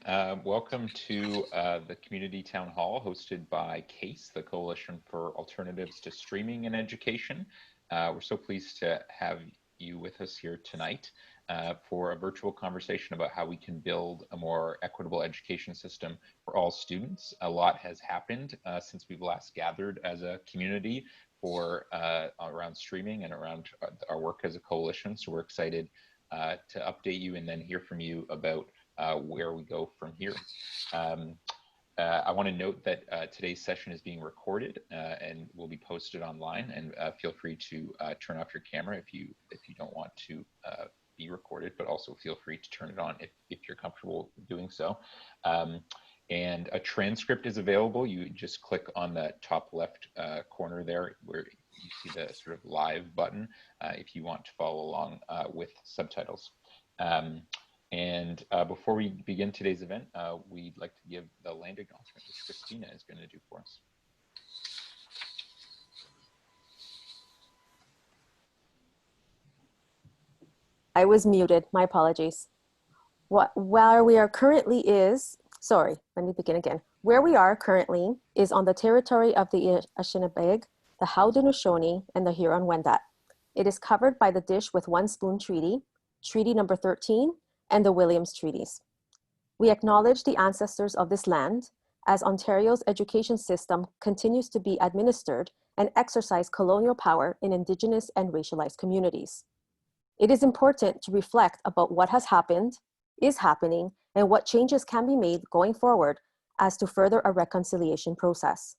morning. Welcome to the Community Town Hall hosted by CASE, the Coalition for Alternatives to Streaming in Education. We're so pleased to have you with us here tonight for a virtual conversation about how we can build a more equitable education system for all students. A lot has happened since we've last gathered as a community for around streaming and around our work as a coalition. So we're excited to update you and then hear from you about where we go from here. I want to note that today's session is being recorded and will be posted online, and feel free to turn off your camera if you don't want to be recorded, but also feel free to turn it on if you're comfortable doing so. And a transcript is available. You just click on the top left corner there where you see the sort of live button if you want to follow along with subtitles. And before we begin today's event, we'd like to give the land acknowledgement, which Christina is going to do for us. I was muted, my apologies. Where we are currently is, sorry, let me begin again. Where we are currently is on the territory of the Anishinaabe, the Haudenosaunee, and the Huron-Wendat. It is covered by the Dish with One Spoon Treaty, Treaty number 13, and the Williams Treaties. We acknowledge the ancestors of this land as Ontario's education system continues to be administered and exercise colonial power in Indigenous and racialized communities. It is important to reflect about what has happened, is happening, and what changes can be made going forward as to further a reconciliation process.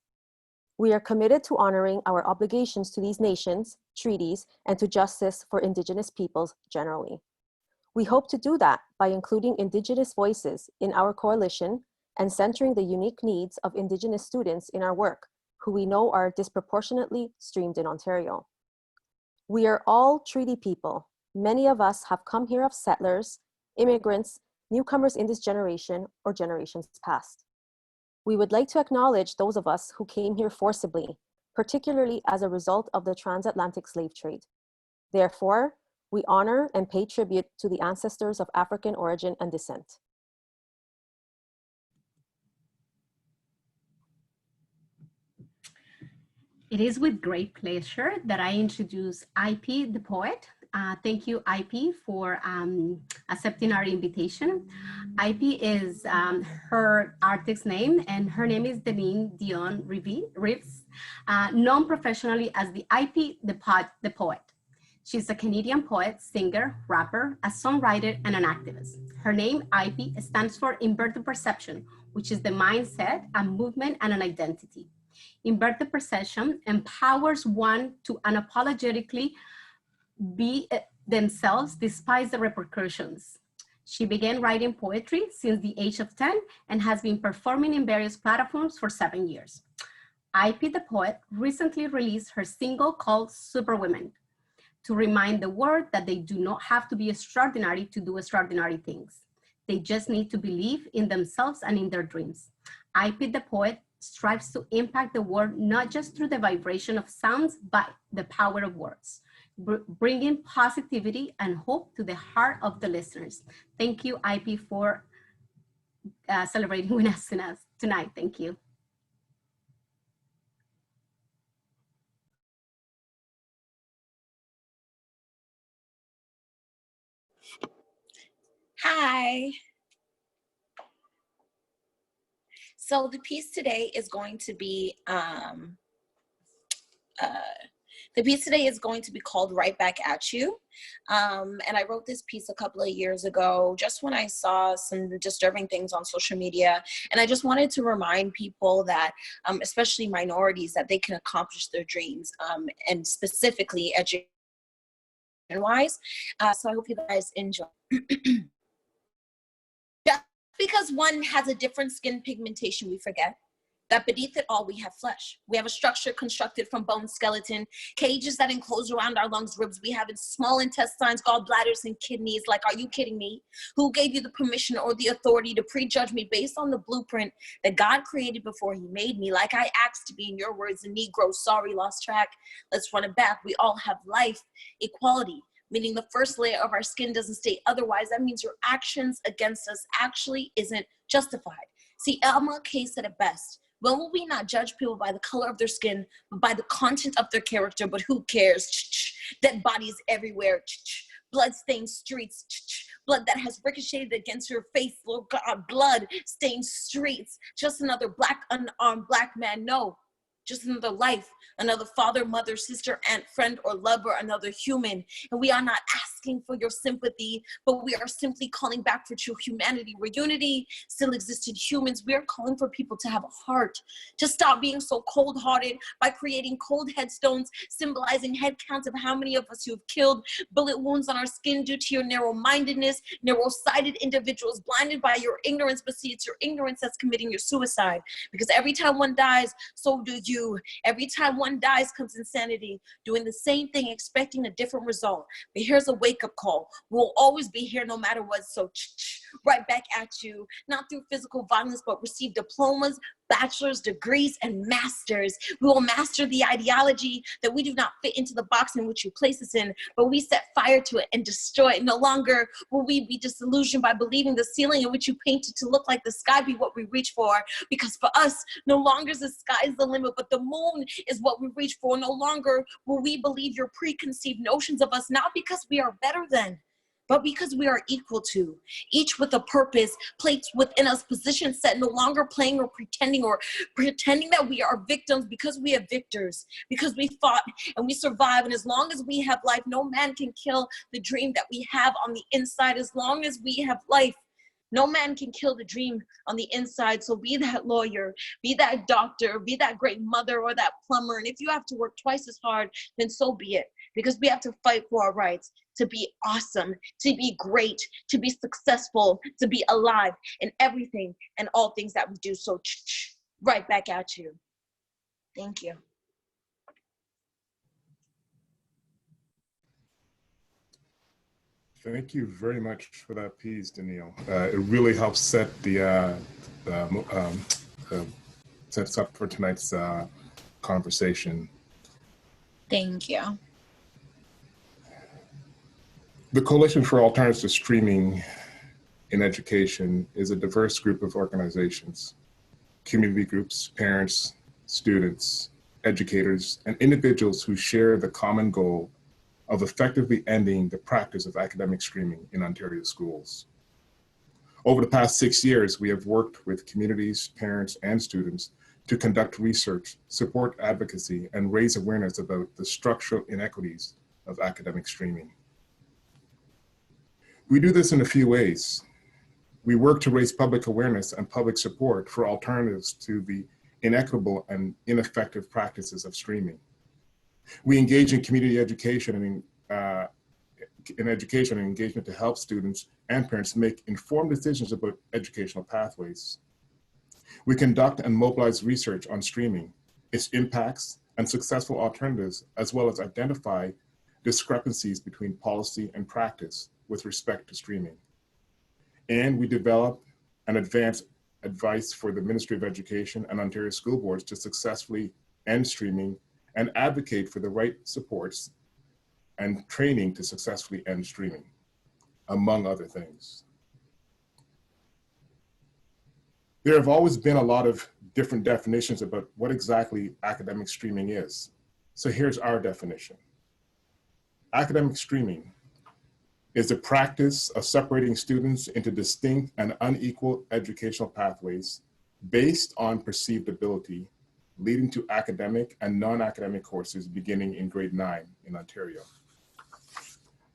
We are committed to honoring our obligations to these nations, treaties, and to justice for Indigenous peoples generally. We hope to do that by including Indigenous voices in our coalition and centering the unique needs of Indigenous students in our work, who we know are disproportionately streamed in Ontario. We are all treaty people. Many of us have come here as settlers, immigrants, newcomers in this generation or generations past. We would like to acknowledge those of us who came here forcibly, particularly as a result of the transatlantic slave trade. Therefore, we honor and pay tribute to the ancestors of African origin and descent. It is with great pleasure that I introduce IP, the poet. Thank you, IP, for accepting our invitation. IP is her artist's name, and her name is Deneen Dion Reeves, known professionally as the IP, the poet. She's a Canadian poet, singer, rapper, a songwriter, and an activist. Her name, IP, stands for Inverted Perception, which is the mindset, a movement, and an identity. Inverted perception empowers one to unapologetically be themselves despite the repercussions. She began writing poetry since the age of 10 and has been performing in various platforms for 7 years. IP, the poet, recently released her single called Superwomen, to remind the world that they do not have to be extraordinary to do extraordinary things. They just need to believe in themselves and in their dreams. IP, the poet, strives to impact the world not just through the vibration of sounds, but the power of words, bringing positivity and hope to the heart of the listeners. Thank you, IP, for celebrating with us tonight. Thank you. Hi. So the piece today is going to be called Right Back at You. And I wrote this piece a couple of years ago, just when I saw some disturbing things on social media. And I just wanted to remind people that, especially minorities, that they can accomplish their dreams, and specifically education-wise. So I hope you guys enjoy. Because one has a different skin pigmentation, we forget that beneath it all we have flesh. We have a structure constructed from bone, skeleton, cages that enclose around our lungs, ribs. We have small intestines, gallbladders, and kidneys. Like, are you kidding me? Who gave you the permission or the authority to prejudge me based on the blueprint that God created before he made me? Like I asked to be, in your words, a Negro. Sorry, lost track. Let's run it back. We all have life, equality, meaning the first layer of our skin doesn't state otherwise. That means your actions against us actually isn't justified. See, Elma K said it best. When will we not judge people by the color of their skin, but by the content of their character? But who cares? Dead bodies everywhere. Blood-stained streets. Blood that has ricocheted against your face. Lord God, blood-stained streets. Just another black, unarmed black man. No. Just another life, another father, mother, sister, aunt, friend, or lover, another human. And we are not asking for your sympathy, but we are simply calling back for true humanity. Where unity still existed humans, we are calling for people to have a heart, to stop being so cold-hearted by creating cold headstones, symbolizing head counts of how many of us you have killed, bullet wounds on our skin due to your narrow-mindedness, narrow-sighted individuals blinded by your ignorance, but see, it's your ignorance that's committing your suicide. Because every time one dies, so do you. Every time one dies comes insanity, doing the same thing, expecting a different result. But here's a wake-up call. We'll always be here no matter what, so right back at you, not through physical violence, but receive diplomas, bachelor's degrees, and masters. We will master the ideology that we do not fit into the box in which you place us in, but we set fire to it and destroy it. No longer will we be disillusioned by believing the ceiling in which you painted to look like the sky be what we reach for, because for us, no longer is the sky the limit, but the moon is what we reach for. No longer will we believe your preconceived notions of us, not because we are better than, but because we are equal to, each with a purpose, placed within us, position set, no longer playing or pretending that we are victims, because we are victors, because we fought and we survived. And as long as we have life, no man can kill the dream that we have on the inside. As long as we have life, no man can kill the dream on the inside. So be that lawyer, be that doctor, be that great mother or that plumber. And if you have to work twice as hard, then so be it. Because we have to fight for our rights, to be awesome, to be great, to be successful, to be alive in everything and all things that we do. So right back at you. Thank you. Thank you very much for that piece, Danielle. It really helps set sets up for tonight's conversation. Thank you. The Coalition for Alternatives to Streaming in Education is a diverse group of organizations, community groups, parents, students, educators, and individuals who share the common goal of effectively ending the practice of academic streaming in Ontario schools. Over the past 6 years, we have worked with communities, parents, and students to conduct research, support advocacy, and raise awareness about the structural inequities of academic streaming. We do this in a few ways. We work to raise public awareness and public support for alternatives to the inequitable and ineffective practices of streaming. We engage in community education and education and engagement to help students and parents make informed decisions about educational pathways. We conduct and mobilize research on streaming, its impacts, and successful alternatives, as well as identify discrepancies between policy and practice with respect to streaming. And we develop and advance advice for the Ministry of Education and Ontario school boards to successfully end streaming and advocate for the right supports and training to successfully end streaming, among other things. There have always been a lot of different definitions about what exactly academic streaming is. So here's our definition. Academic streaming is the practice of separating students into distinct and unequal educational pathways based on perceived ability, leading to academic and non-academic courses beginning in grade 9 in Ontario.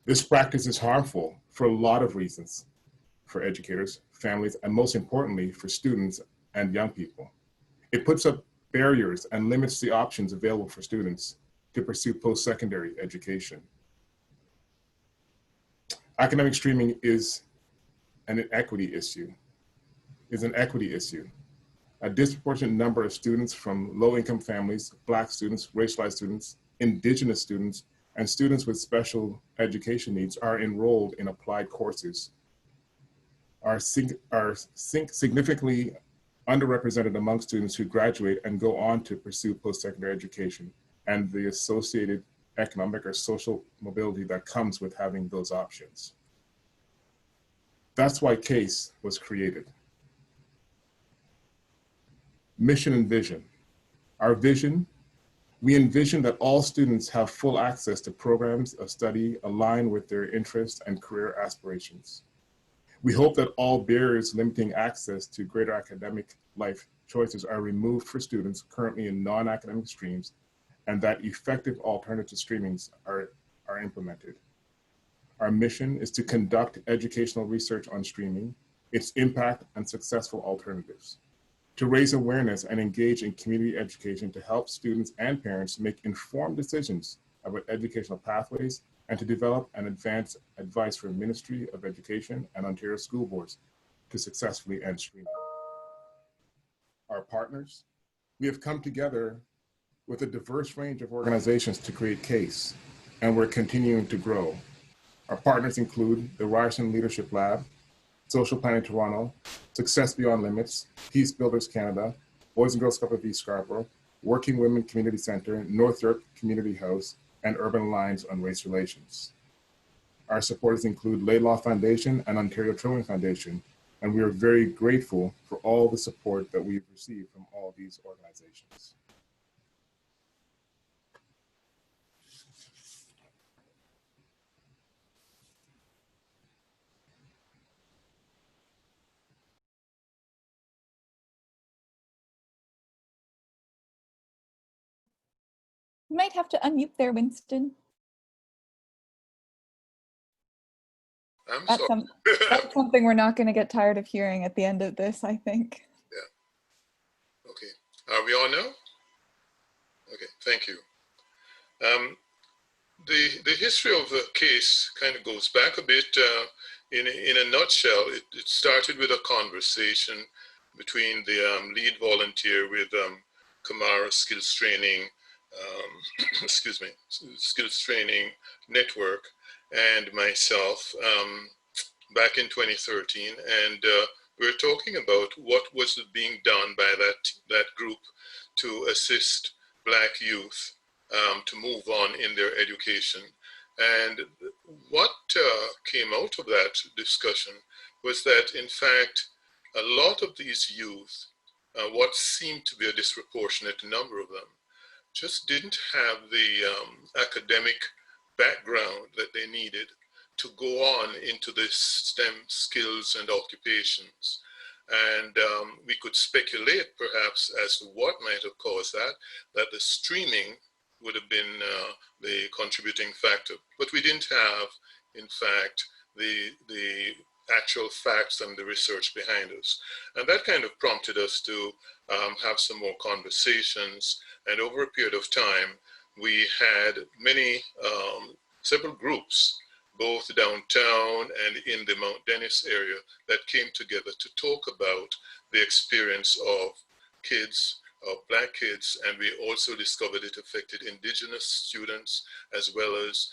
This practice is harmful for a lot of reasons for educators, families, and most importantly, for students and young people. It puts up barriers and limits the options available for students to pursue post-secondary education. Academic streaming is an equity issue. A disproportionate number of students from low-income families, Black students, racialized students, Indigenous students, and students with special education needs are enrolled in applied courses, are significantly underrepresented among students who graduate and go on to pursue post-secondary education and the associated economic or social mobility that comes with having those options. That's why CASE was created. Mission and vision. Our vision, we envision that all students have full access to programs of study aligned with their interests and career aspirations. We hope that all barriers limiting access to greater academic life choices are removed for students currently in non-academic streams, and that effective alternative streamings are implemented. Our mission is to conduct educational research on streaming, its impact and successful alternatives, to raise awareness and engage in community education to help students and parents make informed decisions about educational pathways, and to develop and advance advice for Ministry of Education and Ontario school boards to successfully end streaming. Our partners, we have come together with a diverse range of organizations to create CASE, and we're continuing to grow. Our partners include the Ryerson Leadership Lab, Social Planning Toronto, Success Beyond Limits, Peace Builders Canada, Boys and Girls Club of East Scarborough, Working Women Community Center, North York Community House, and Urban Alliance on Race Relations. Our supporters include Laidlaw Foundation and Ontario Children Foundation, and we are very grateful for all the support that we've received from all these organizations. You might have to unmute there, Winston. That's something we're not going to get tired of hearing at the end of this, I think. Yeah. Okay. Are we on now? Okay. Thank you. The history of the case kind of goes back a bit. In a nutshell, it started with a conversation between the lead volunteer with Kamara Skills Training, Skills Training Network, and myself back in 2013, and we were talking about what was being done by that group to assist Black youth to move on in their education. And what came out of that discussion was that, in fact, a lot of these youth, what seemed to be a disproportionate number of them, just didn't have the academic background that they needed to go on into this STEM skills and occupations. And we could speculate perhaps as to what might have caused that the streaming would have been the contributing factor. But we didn't have, in fact, the actual facts and the research behind us. And that kind of prompted us to have some more conversations. And over a period of time, we had several groups, both downtown and in the Mount Dennis area, that came together to talk about the experience of kids, of Black kids, and we also discovered it affected Indigenous students, as well as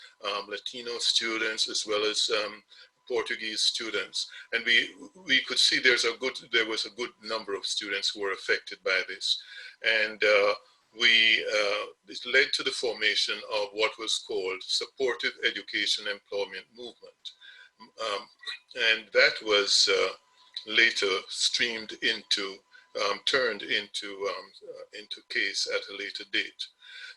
Latino students, as well as Portuguese students. And we could see there was a good number of students who were affected by this. And it led to the formation of what was called Supportive Education Employment Movement. And that was later streamed into, turned into CASE at a later date.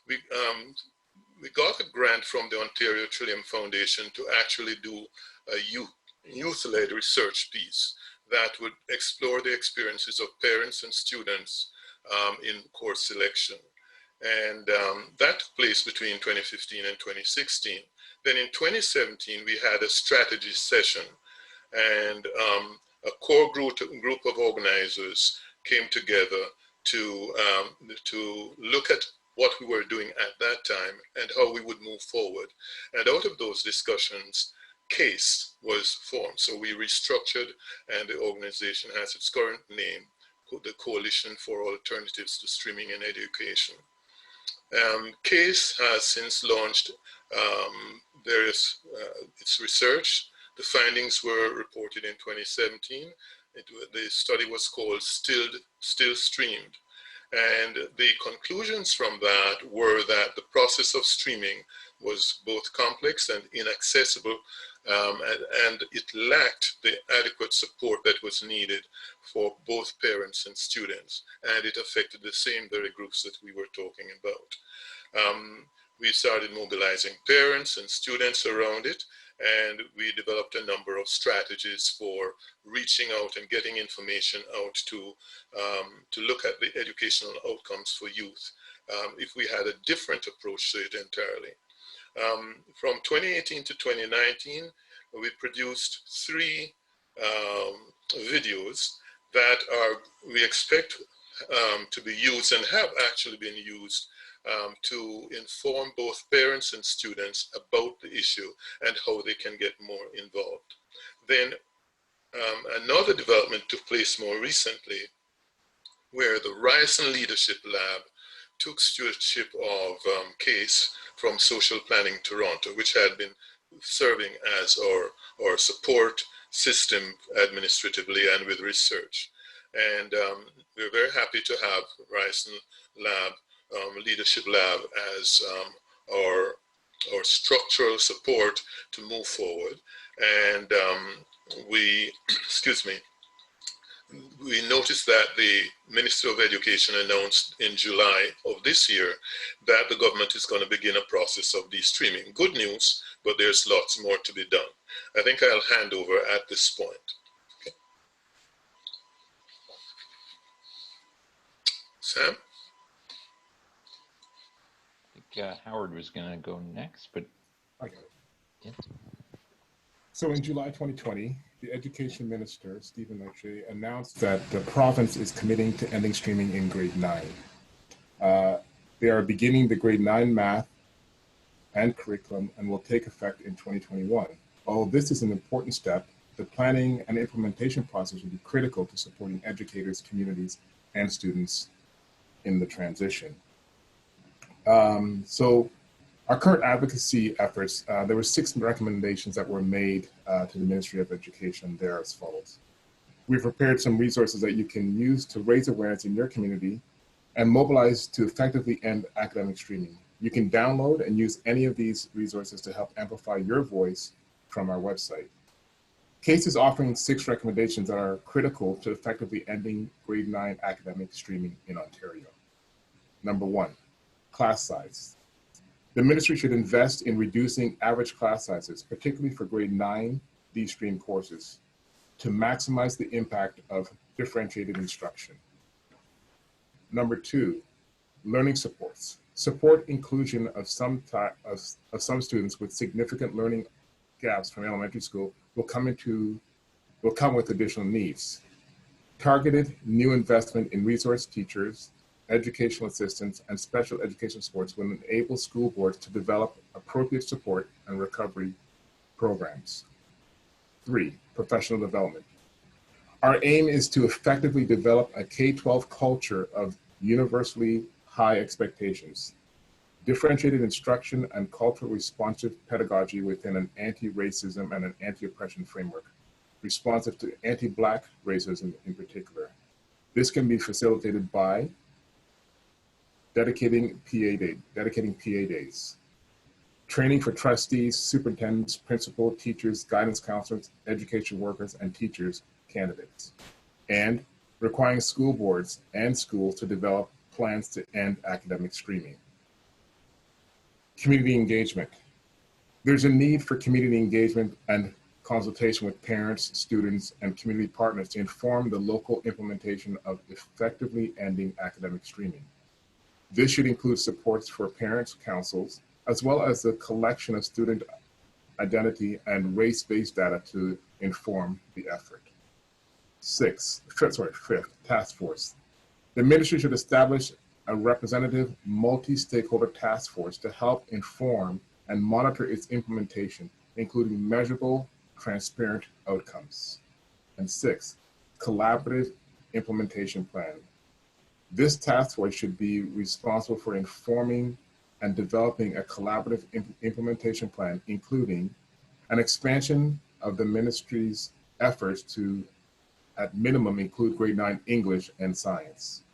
We got a grant from the Ontario Trillium Foundation to actually do a youth-led research piece that would explore the experiences of parents and students in course selection. And that took place between 2015 and 2016. Then in 2017, we had a strategy session, and a core group of organizers came together to look at what we were doing at that time and how we would move forward. And out of those discussions, CASE was formed. So we restructured, and the organization has its current name, the Coalition for Alternatives to Streaming in Education. CASE has since launched its research. The findings were reported in 2017. The study was called Still Streamed. And the conclusions from that were that the process of streaming was both complex and inaccessible, and it lacked the adequate support that was needed for both parents and students, and it affected the same very groups that we were talking about. We started mobilizing parents and students around it, and we developed a number of strategies for reaching out and getting information out to look at the educational outcomes for youth if we had a different approach to it entirely. From 2018 to 2019, we produced 3 videos that we expect to be used and have actually been used to inform both parents and students about the issue and how they can get more involved. Then another development took place more recently, where the Ryerson Leadership Lab took stewardship of CASE from Social Planning Toronto, which had been serving as our support system administratively and with research. And we're very happy to have Ryerson Lab, Leadership Lab, as our structural support to move forward. And we, excuse me, we noticed that the Minister of Education announced in July of this year that the government is going to begin a process of de-streaming. Good news, but there's lots more to be done. I think I'll hand over at this point. Okay. Sam? I think Howard was going to go next, but Okay. yeah. So in July 2020, the Education Minister, Stephen Lecce, announced that the province is committing to ending streaming in grade 9. They are beginning the grade 9 math and curriculum and will take effect in 2021. Although this is an important step, the planning and implementation process will be critical to supporting educators, communities, and students in the transition. So our current advocacy efforts, there were 6 recommendations that were made to the Ministry of Education. There as follows. We've prepared some resources that you can use to raise awareness in your community and mobilize to effectively end academic streaming. You can download and use any of these resources to help amplify your voice from our website. CASE is offering 6 recommendations that are critical to effectively ending grade 9 academic streaming in Ontario. Number 1, class size. The ministry should invest in reducing average class sizes, particularly for grade 9 de-stream courses, to maximize the impact of differentiated instruction. Number 2, learning supports. Support inclusion of some students with significant learning gaps from elementary school will come with additional needs. Targeted new investment in resource teachers, educational assistants, and special education supports will enable school boards to develop appropriate support and recovery programs. 3, professional development. Our aim is to effectively develop a K-12 culture of universally high expectations, differentiated instruction, and culturally responsive pedagogy within an anti-racism and an anti-oppression framework, responsive to anti-Black racism in particular. This can be facilitated by dedicating PA days, training for trustees, superintendents, principal, teachers, guidance counselors, education workers, and teachers candidates, and requiring school boards and schools to develop plans to end academic streaming. Community engagement. There's a need for community engagement and consultation with parents, students, and community partners to inform the local implementation of effectively ending academic streaming. This should include supports for parents' councils, as well as the collection of student identity and race-based data to inform the effort. 5th, task force. The ministry should establish a representative multi-stakeholder task force to help inform and monitor its implementation, including measurable, transparent outcomes. And 6, collaborative implementation plan. This task force should be responsible for informing and developing a collaborative implementation plan, including an expansion of the ministry's efforts to, at minimum, include grade 9 English and science.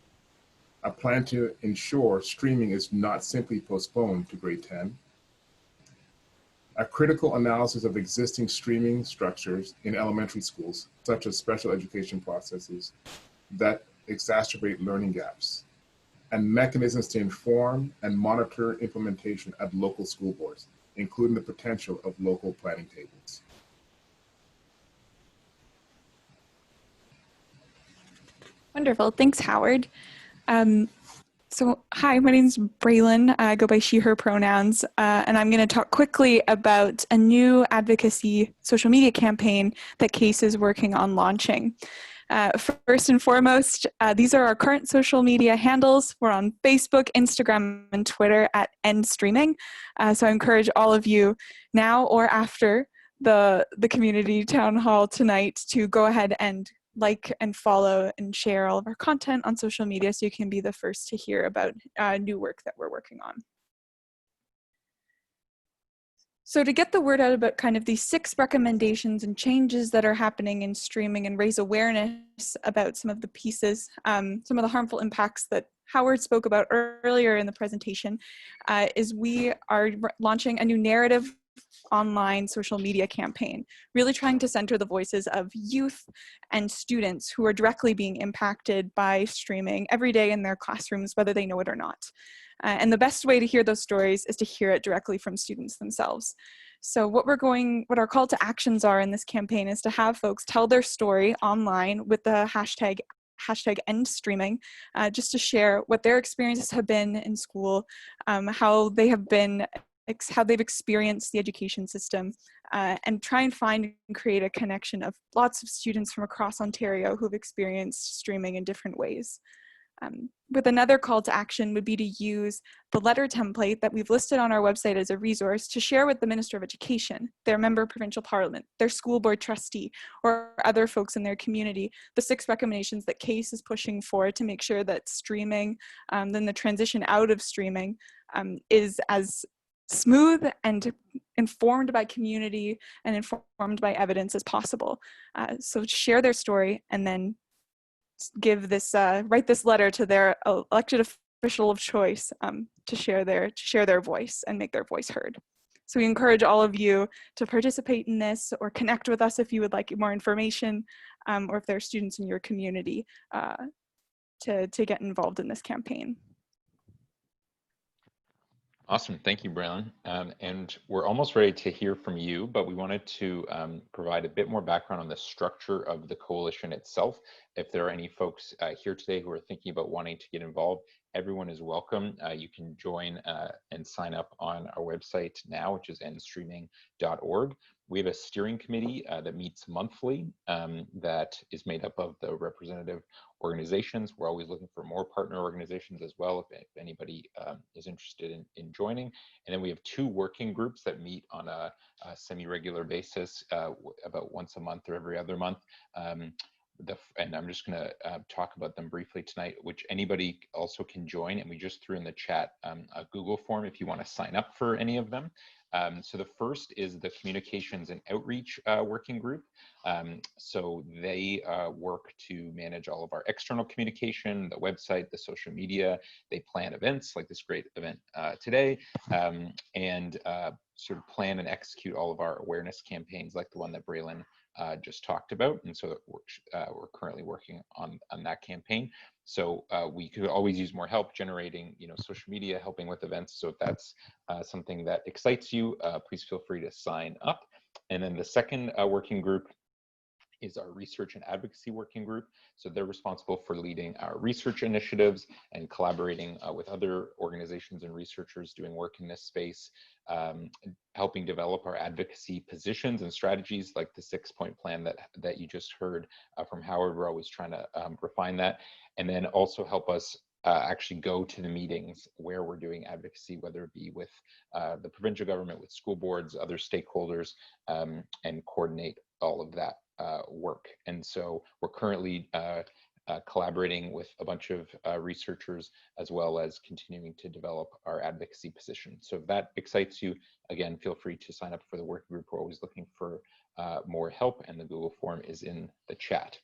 A plan to ensure streaming is not simply postponed to grade 10. A critical analysis of existing streaming structures in elementary schools, such as special education processes that exacerbate learning gaps, and mechanisms to inform and monitor implementation at local school boards, including the potential of local planning tables. Wonderful. Thanks, Howard. So hi, my name is Braylon. I go by she, her pronouns, and I'm going to talk quickly about a new advocacy social media campaign that CASE is working on launching. First and foremost, these are our current social media handles. We're on Facebook, Instagram, and Twitter at @endstreaming. So I encourage all of you now or after the community town hall tonight to go ahead and like and follow and share all of our content on social media so you can be the first to hear about new work that we're working on. So to get the word out about kind of these 6 recommendations and changes that are happening in streaming and raise awareness about some of the pieces, some of the harmful impacts that Howard spoke about earlier in the presentation, is we are launching a new narrative online social media campaign, really trying to center the voices of youth and students who are directly being impacted by streaming every day in their classrooms, whether they know it or not. And the best way to hear those stories is to hear it directly from students themselves. So what our call to actions are in this campaign is to have folks tell their story online with the hashtag #endstreaming, just to share what their experiences have been in school, how they've experienced the education system, and try and find and create a connection of lots of students from across Ontario who've experienced streaming in different ways. With another call to action would be to use the letter template that we've listed on our website as a resource to share with the Minister of Education, their member of provincial parliament, their school board trustee, or other folks in their community, the 6 recommendations that CASE is pushing for to make sure that streaming, then the transition out of streaming, is as smooth and informed by community and informed by evidence as possible. So share their story and then give this, write this letter to their elected official of choice to share their voice and make their voice heard. So we encourage all of you to participate in this or connect with us if you would like more information, or if there are students in your community to get involved in this campaign. Awesome, thank you, Braylon. And we're almost ready to hear from you, but we wanted to provide a bit more background on the structure of the coalition itself. If there are any folks here today who are thinking about wanting to get involved, everyone is welcome. You can join and sign up on our website now, which is endstreaming.org. We have a steering committee that meets monthly that is made up of the representative organizations. We're always looking for more partner organizations as well if anybody is interested in joining. And then we have 2 working groups that meet on a semi-regular basis about once a month or every other month. And I'm just going to talk about them briefly tonight, which anybody also can join. And we just threw in the chat a Google form if you want to sign up for any of them. So the first is the Communications and Outreach Working Group. So they work to manage all of our external communication, the website, the social media. They plan events like this great event today, and sort of plan and execute all of our awareness campaigns like the one that Braylon just talked about. And so we're currently working on that campaign. So we could always use more help generating, social media, helping with events. So if that's something that excites you, please feel free to sign up. And then the second working group is our Research and Advocacy Working Group. So they're responsible for leading our research initiatives and collaborating with other organizations and researchers doing work in this space, helping develop our advocacy positions and strategies like the 6-point plan that you just heard from Howard. We're always trying to refine that, and then also help us actually go to the meetings where we're doing advocacy, whether it be with the provincial government, with school boards, other stakeholders, and coordinate all of that work. And so we're currently collaborating with a bunch of researchers, as well as continuing to develop our advocacy position. So if that excites you, again, feel free to sign up for the working group. We're always looking for more help, and the Google form is in the chat.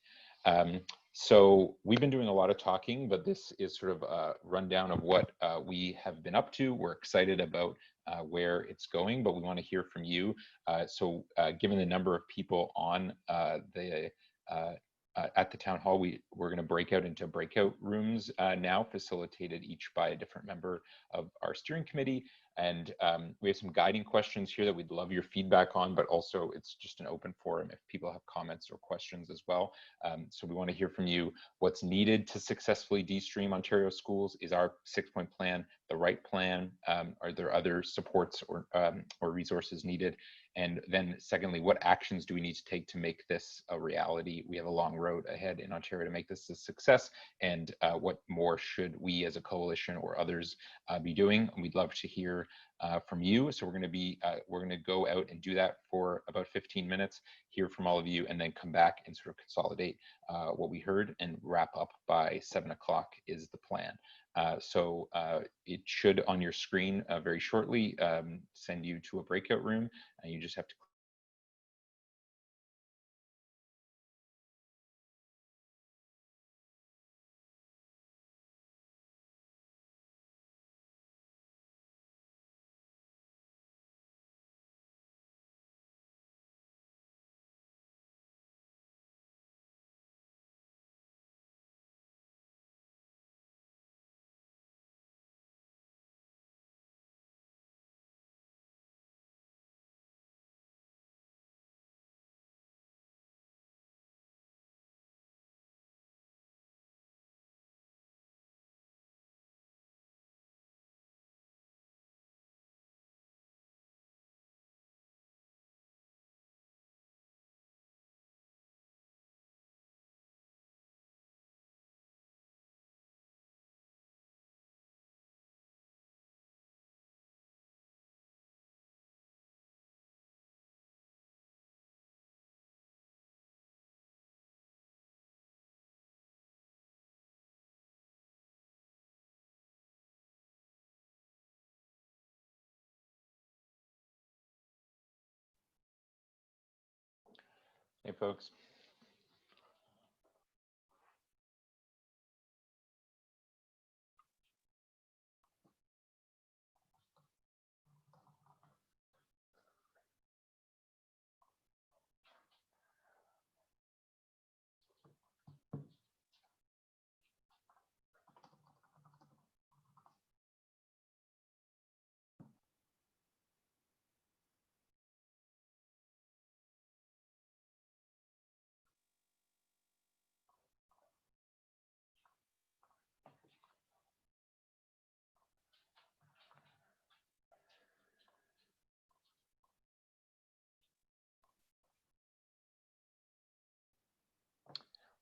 So we've been doing a lot of talking, but this is sort of a rundown of what we have been up to. We're excited about where it's going, but we want to hear from you. Given the number of people on at the town hall, we're going to break out into breakout rooms now, facilitated each by a different member of our steering committee. And we have some guiding questions here that we'd love your feedback on, but also it's just an open forum if people have comments or questions as well. So we want to hear from you what's needed to successfully de-stream Ontario schools. Is our 6-point plan the right plan? Are there other supports or resources needed? And then secondly, what actions do we need to take to make this a reality? We have a long road ahead in Ontario to make this a success. And what more should we as a coalition or others be doing? And we'd love to hear from you. So we're going to go out and do that for about 15 minutes, hear from all of you, and then come back and sort of consolidate what we heard and wrap up by 7 o'clock is the plan. It should on your screen very shortly send you to a breakout room, and you just have to Hey, folks.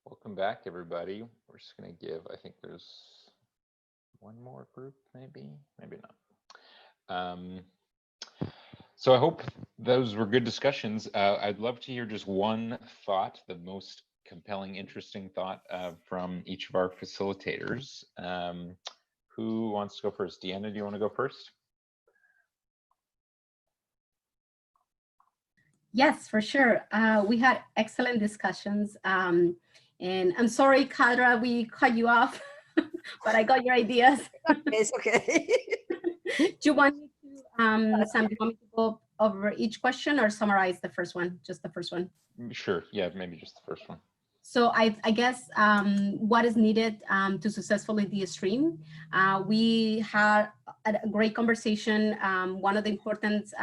Welcome back, everybody. We're just going to give, I think there's one more group, maybe not. So I hope those were good discussions. I'd love to hear just one thought, the most compelling, interesting thought from each of our facilitators. Who wants to go first? Deanna, do you want to go first? Yes, for sure. We had excellent discussions. And I'm sorry, Kadra, we cut you off, but I got your ideas. It's okay. Do you want me to, Sam, do you want me to go over each question or summarize the first one, just the first one? Sure, yeah, maybe just the first one. So I guess what is needed to successfully de-stream. We had a great conversation. One of the important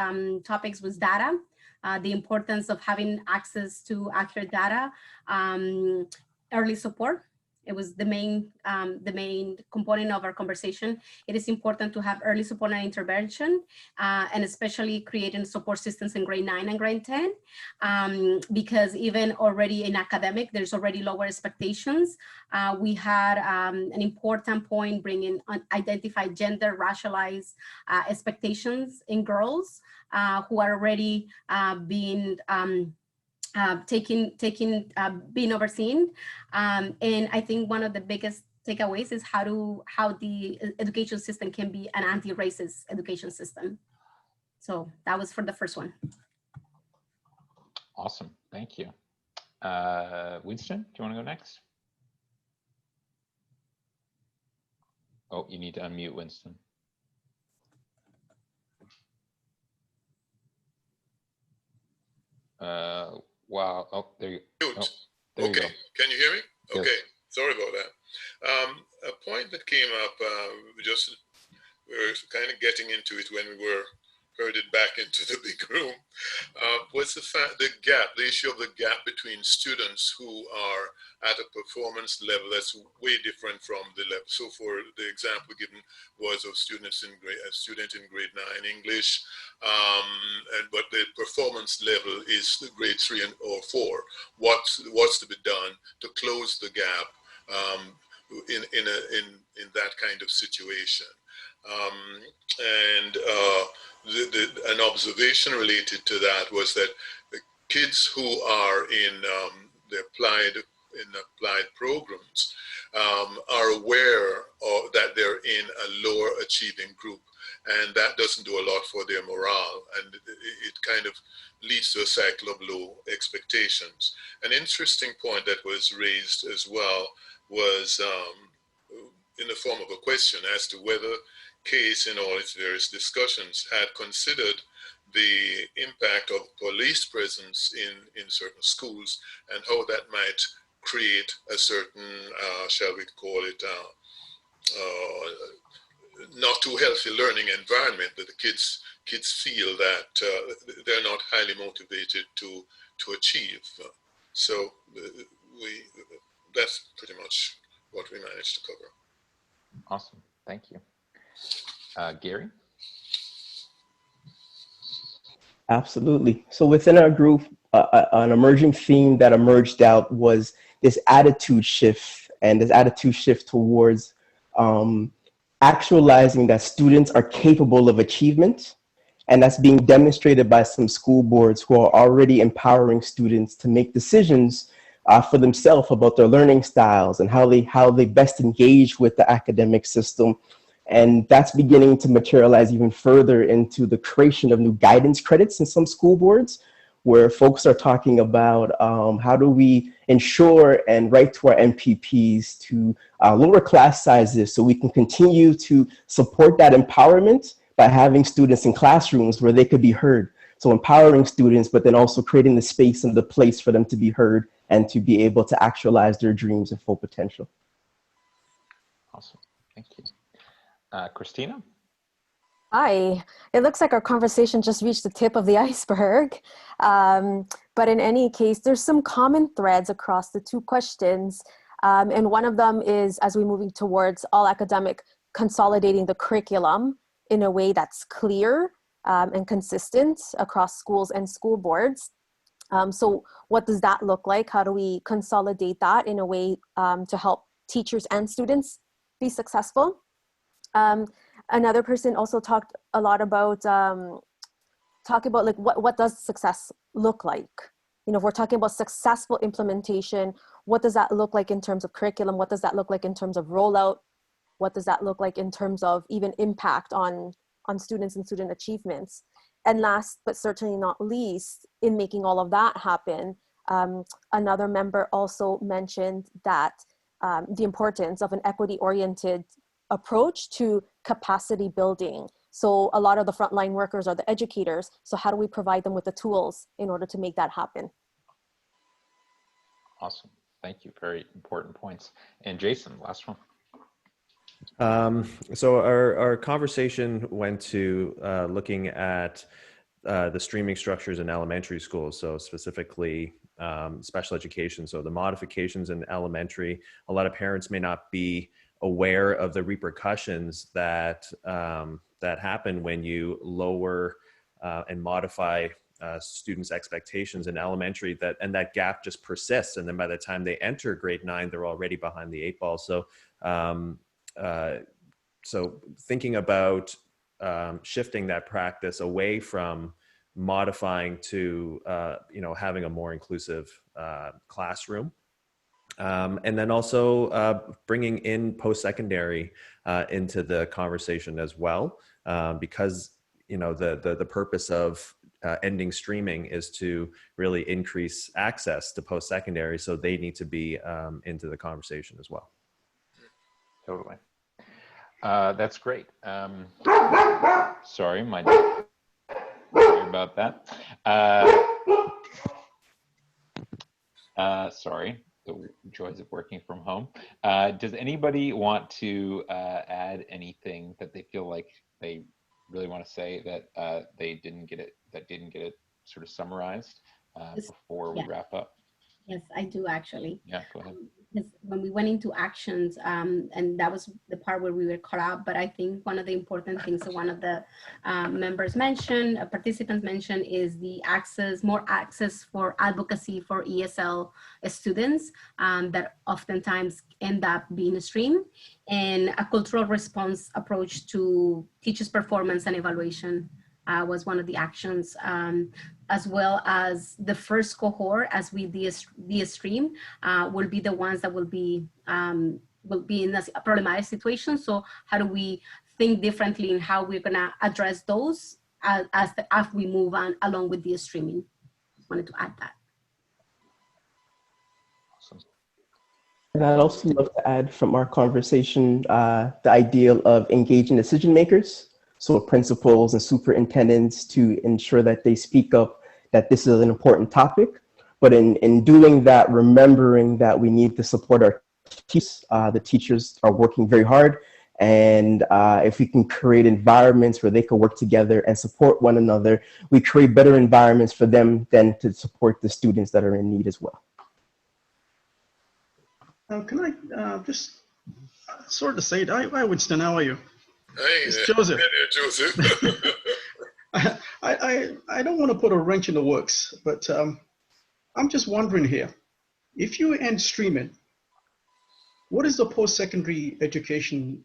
topics was data, the importance of having access to accurate data, early support. It was the main component of our conversation. It is important to have early support and intervention, and especially creating support systems in grade 9 and grade 10, because even already in academic, there's already lower expectations. We had an important point bringing identified gender racialized expectations in girls who are already being being overseen, and I think one of the biggest takeaways is how the education system can be an anti-racist education system. So that was for the first one. Awesome, thank you. Winston, do you want to go next? Oh, you need to unmute Winston. Wow. Oh, there you go. Oh, there okay, you go. can you hear me? Yes. Okay, sorry about that. A point that came up, we were kind of getting into it when we were herded back into the big room, was the issue of the gap between students who are at a performance level that's way different from the level. So for the example given was of students in a student in grade 9 English, but the performance level is the grade 3 or 4. What's to be done to close the gap in that kind of situation? An observation related to that was that the kids who are in the applied programs are aware that they're in a lower achieving group, and that doesn't do a lot for their morale, and it kind of leads to a cycle of low expectations. An interesting point that was raised as well was in the form of a question as to whether CASE in all its various discussions had considered the impact of police presence in certain schools and how that might create a certain, shall we call it, not too healthy learning environment, that the kids feel that they're not highly motivated to achieve. So that's pretty much what we managed to cover. Awesome, thank you. Gary? Absolutely. So within our group, an emerging theme that emerged out was this attitude shift, and this attitude shift towards actualizing that students are capable of achievement. And that's being demonstrated by some school boards who are already empowering students to make decisions for themselves about their learning styles and how they best engage with the academic system. And that's beginning to materialize even further into the creation of new guidance credits in some school boards, where folks are talking about how do we ensure and write to our MPPs to lower class sizes so we can continue to support that empowerment by having students in classrooms where they could be heard. So empowering students, but then also creating the space and the place for them to be heard and to be able to actualize their dreams and full potential. Awesome, thank you. Christina? Hi, it looks like our conversation just reached the tip of the iceberg. But in any case, there's some common threads across the two questions. And one of them is, as we're moving towards all academic, consolidating the curriculum in a way that's clear and consistent across schools and school boards. So what does that look like? How do we consolidate that in a way to help teachers and students be successful? Another person also talked a lot about talking about like what does success look like? You know, if we're talking about successful implementation, what does that look like in terms of curriculum? What does that look like in terms of rollout? What does that look like in terms of even impact on students and student achievements? And last, but certainly not least, in making all of that happen, another member also mentioned that the importance of an equity-oriented approach to capacity building. So a lot of the frontline workers are the educators. So how do we provide them with the tools in order to make that happen? Awesome, thank you, very important points. And Jason, last one. So our conversation went to looking at the streaming structures in elementary schools, so specifically special education. So the modifications in elementary, a lot of parents may not be aware of the repercussions that that happen when you lower and modify students' expectations in elementary, and that gap just persists. And then by the time they enter grade 9, they're already behind the 8 ball. So so thinking about shifting that practice away from modifying to having a more inclusive classroom. And then also bringing in post-secondary into the conversation as well, because the purpose of ending streaming is to really increase access to post-secondary, so they need to be into the conversation as well. Totally. That's great. Sorry, sorry about that. Sorry, the joys of working from home. Does anybody want to add anything that they feel like they really want to say that they didn't get it sort of summarized before we wrap up? Yes, I do actually. Yeah, go ahead. Because when we went into actions, and that was the part where we were caught up, but I think one of the important things that one of the members mentioned, participants mentioned, is the more access for advocacy for ESL students that oftentimes end up being a stream, and a cultural response approach to teachers' performance and evaluation was one of the actions, as well as the first cohort, as we de-stream, will be the ones that will be in a problematic situation. So how do we think differently in how we're gonna address those as we move on along with de-streaming? Just wanted to add that. Awesome. And I'd also love to add from our conversation the ideal of engaging decision makers. So principals and superintendents, to ensure that they speak up, that this is an important topic. But in doing that, remembering that we need to support our teachers. The teachers are working very hard. And if we can create environments where they can work together and support one another, we create better environments for them than to support the students that are in need as well. Can I just sort of say, hi Winston, how are you? Hey, It's Joseph. Joseph. I don't want to put a wrench in the works, but I'm just wondering here, if you end streaming, what does the post-secondary education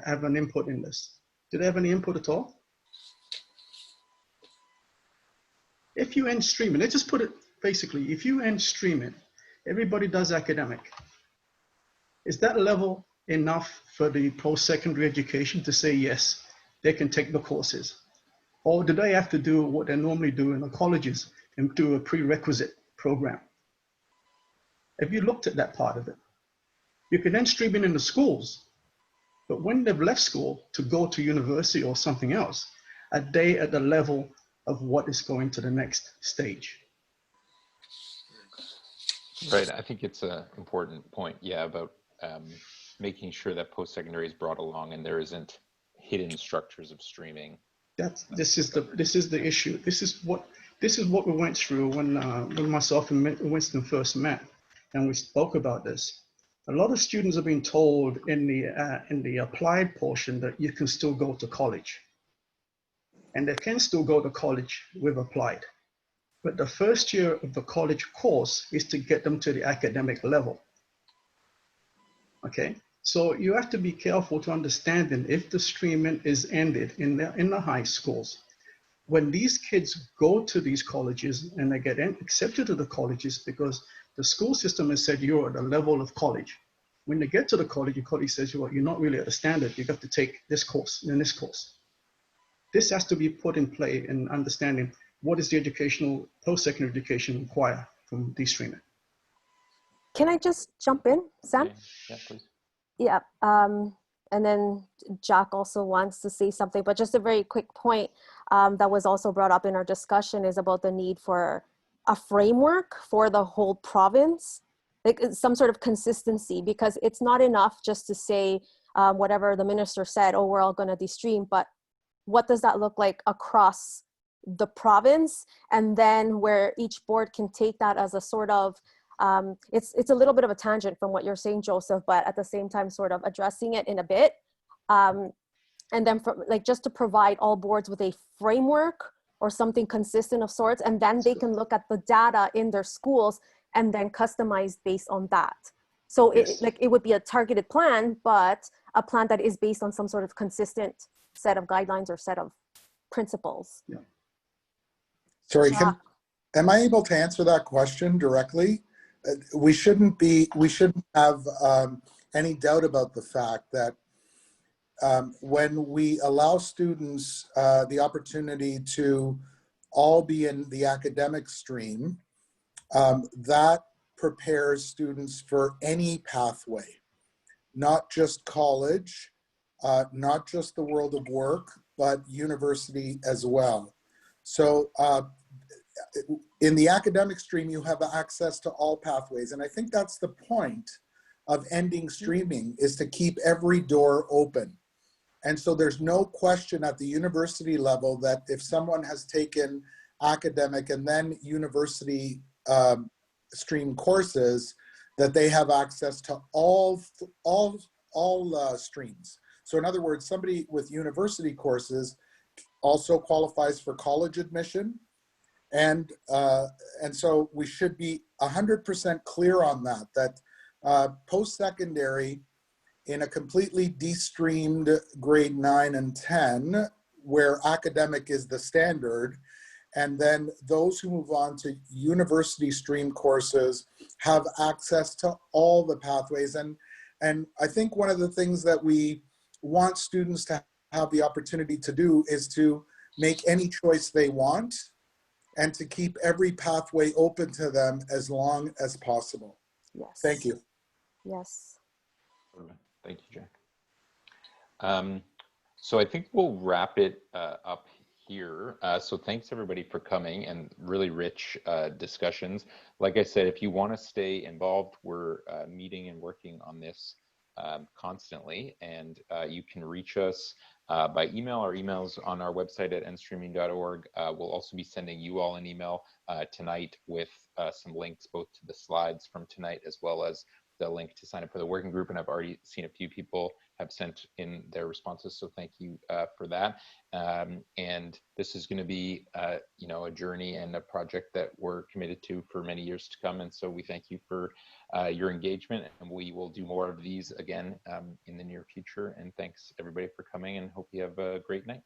have an input in this? Do they have any input at all? If you end streaming, let's just put it basically, if you end streaming, everybody does academic. Is that level enough for the post-secondary education to say, yes, they can take the courses? Or do they have to do what they normally do in the colleges and do a prerequisite program? Have you looked at that part of it? You can then stream in the schools, but when they've left school to go to university or something else, are they at the level of what is going to the next stage? Right, I think it's an important point, yeah, about making sure that post-secondary is brought along and there isn't hidden structures of streaming. This is the issue. This is what we went through when myself and Winston first met, and we spoke about this. A lot of students are being told in the applied portion that you can still go to college, and they can still go to college with applied. But the first year of the college course is to get them to the academic level. Okay, so you have to be careful to understanding if the streaming is ended in the high schools. When these kids go to these colleges and they get accepted to the colleges because the school system has said you're at the level of college. When they get to the college says, well, you're not really at the standard. You have to take this course and this course. This has to be put in play in understanding what is the educational, post-secondary education require from these streaming. Can I just jump in, Sam? Yeah, please. Yeah, and then Jack also wants to say something, but just a very quick point that was also brought up in our discussion is about the need for a framework for the whole province, like some sort of consistency, because it's not enough just to say whatever the minister said, oh, we're all gonna de-stream, but what does that look like across the province? And then where each board can take that as a sort of, it's a little bit of a tangent from what you're saying, Joseph, but at the same time sort of addressing it in a bit. And then just to provide all boards with a framework or something consistent of sorts, and then they can look at the data in their schools and then customize based on that. So yes. it would be a targeted plan, but a plan that is based on some sort of consistent set of guidelines or set of principles. Yeah. Sorry, am I able to answer that question directly? We shouldn't have any doubt about the fact that when we allow students the opportunity to all be in the academic stream, that prepares students for any pathway, not just college, not just the world of work, but university as well. So in the academic stream, you have access to all pathways. And I think that's the point of ending streaming, is to keep every door open. And so there's no question at the university level that if someone has taken academic and then university stream courses, that they have access to all streams. So in other words, somebody with university courses also qualifies for college admission. And so we should be 100% clear on that, that post-secondary in a completely de-streamed grade 9 and 10, where academic is the standard, and then those who move on to university stream courses have access to all the pathways. And I think one of the things that we want students to have the opportunity to do is to make any choice they want and to keep every pathway open to them as long as possible. Yes. Thank you. Yes. Thank you, Jack. So I think we'll wrap it up here. So thanks everybody for coming, and really rich discussions. Like I said, if you want to stay involved, we're meeting and working on this constantly, and you can reach us by email. Our email's on our website at endstreaming.org. We'll also be sending you all an email tonight with some links both to the slides from tonight as well as the link to sign up for the working group, and I've already seen a few people have sent in their responses, so thank you for that. And this is going to be you know, a journey and a project that we're committed to for many years to come, and so we thank you for your engagement, and we will do more of these again in the near future. And thanks everybody for coming, and hope you have a great night.